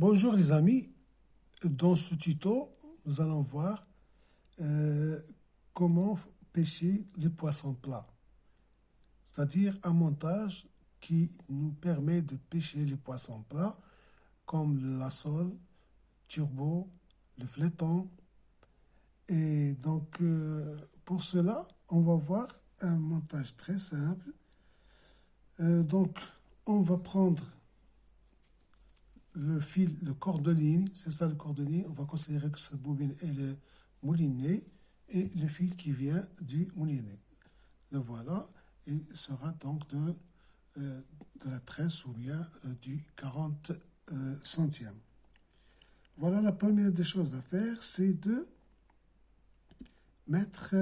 Bonjour les amis, dans ce tuto, nous allons voir euh, comment pêcher les poissons plats, c'est-à-dire un montage qui nous permet de pêcher les poissons plats comme la sole, turbo, le fléton. Et donc pour cela, on va voir un montage très simple. Donc on va prendre le fil, le cordeligne, c'est ça le cordeligne. On va considérer que cette bobine est le moulinet et le fil qui vient du moulinet. Le voilà, et sera donc de la tresse ou bien du 40 centième. Voilà, la première des choses à faire, c'est de mettre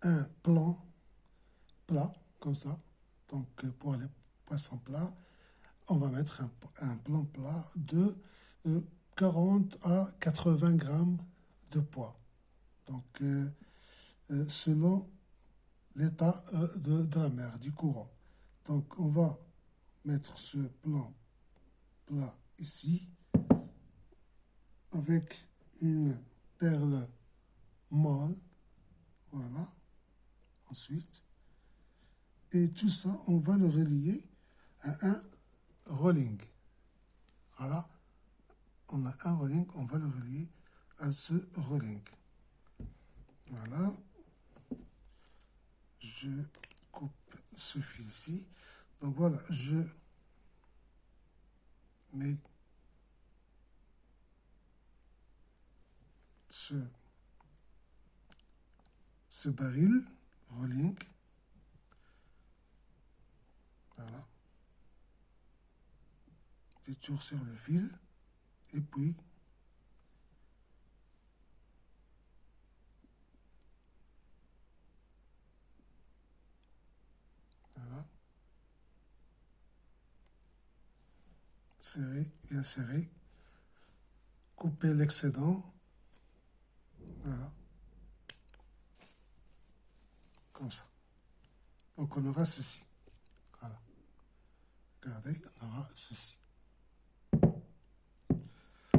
un plan plat, comme ça. Donc pour les poissons plats, on va mettre un plan plat de 40 à 80 grammes de poids. Donc, selon l'état de la mer, du courant. Donc, on va mettre ce plan plat ici avec une perle molle. Voilà. Ensuite. Et tout ça, on va le relier à un rolling. Voilà. On a un rolling, on va le relier à ce rolling. Voilà. Je coupe ce fil ici. Donc voilà, je mets ce baril rolling. Voilà. C'est toujours sur le fil. Et puis, voilà. Serrer, bien serrer. Couper l'excédent. Voilà. Comme ça. Donc on aura ceci. Voilà. Regardez, on aura ceci.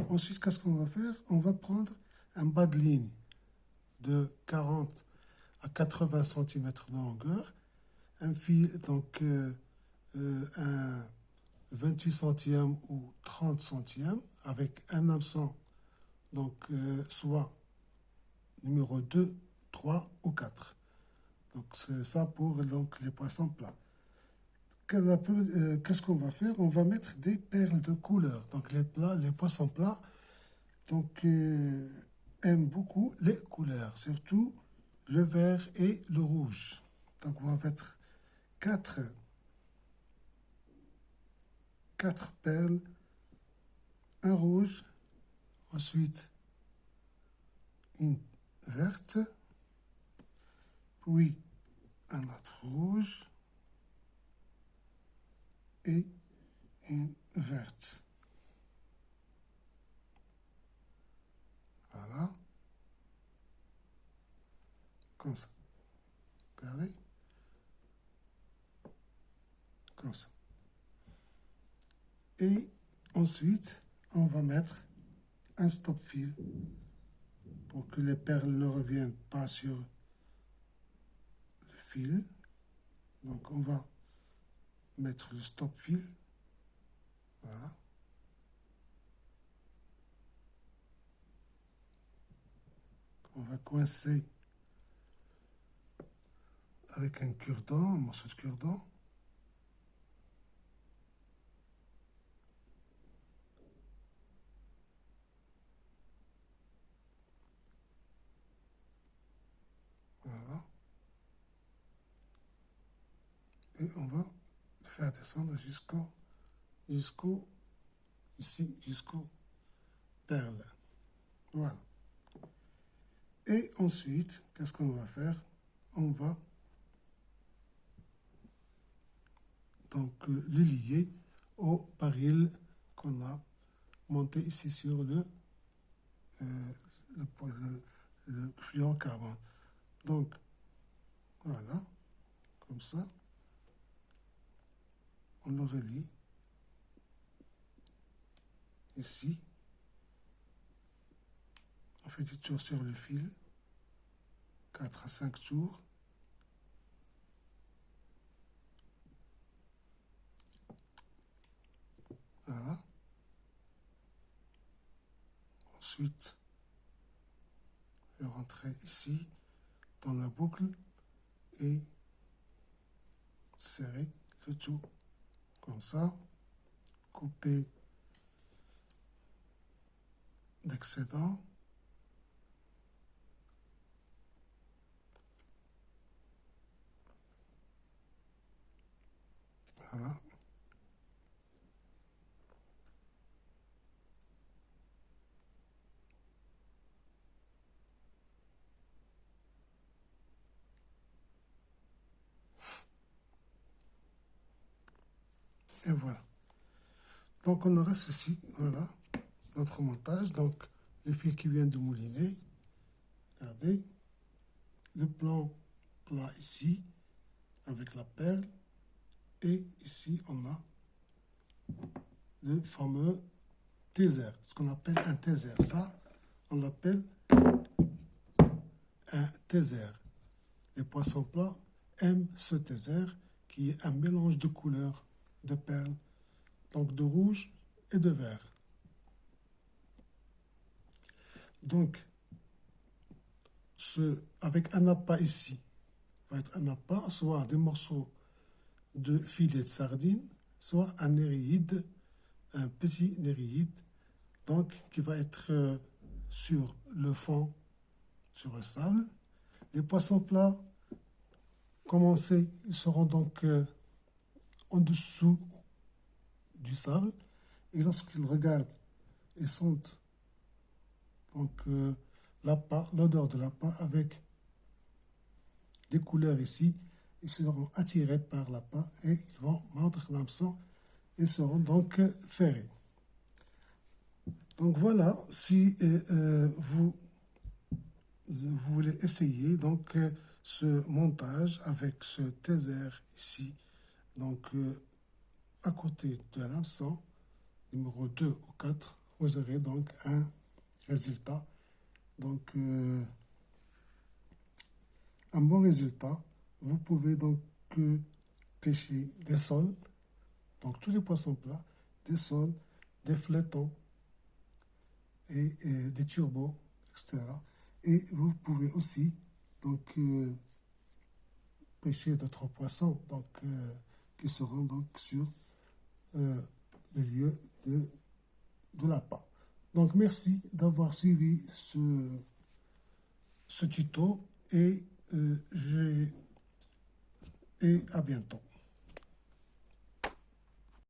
Ensuite, qu'est-ce qu'on va faire? On va prendre un bas de ligne de 40 à 80 cm de longueur. Un fil, donc un 28 centièmes ou 30 centièmes avec un hameçon, donc soit numéro 2, 3 ou 4. Donc c'est ça pour donc, les poissons plats. Qu'est-ce qu'on va faire? On va mettre des perles de couleur. Donc les poissons plats donc, aiment beaucoup les couleurs, surtout le vert et le rouge. Donc on va mettre 4 perles, un rouge, ensuite une verte, puis un autre rouge et une verte. Voilà. Comme ça. Regardez. Comme ça. Et ensuite, on va mettre un stop fil pour que les perles ne reviennent pas sur le fil. Donc on va mettre le stop fil. Voilà. On va coincer avec un cure-dent, un morceau de cure-dent. Voilà. Et on va le faire descendre jusqu'au perle. Voilà. Et ensuite, qu'est-ce qu'on va faire? On va donc le lier au baril qu'on a monté ici sur le fluorocarbone. Donc, voilà, comme ça, on le relie ici. On fait des tours sur le fil, 4 à 5 tours. Voilà. Ensuite, je vais rentrer ici dans la boucle et serrer le tout comme ça. Couper d'excédent. Voilà. Et voilà. Donc on aura ceci, voilà, notre montage. Donc le fil qui vient de mouliner. Regardez. Le plan plat ici, avec la perle. Et ici, on a le fameux taser, ce qu'on appelle un taser. Ça, on l'appelle un taser. Les poissons plats aiment ce taser qui est un mélange de couleurs de perles, donc de rouge et de vert. Donc, avec un appât ici, va être un appât, soit des morceaux de filet de sardine, soit un néréide, un petit néréide, donc qui va être sur le fond, sur le sable. Les poissons plats, comme on sait, ils seront donc en dessous du sable. Et lorsqu'ils regardent et sentent donc l'appât, l'odeur de l'appât avec des couleurs ici, ils seront attirés par l'appât et ils vont mordre l'hameçon et seront donc ferrés. Donc voilà, si vous voulez essayer donc ce montage avec ce taser ici, donc à côté de l'hameçon, numéro 2 ou 4, vous aurez donc un résultat. Donc un bon résultat. Vous pouvez donc pêcher des sols, donc tous les poissons plats, des sols, des flétons et des turbos, etc. Et vous pouvez aussi donc pêcher d'autres poissons donc, qui seront donc sur le lieu de l'appât. Donc merci d'avoir suivi ce tuto et à bientôt.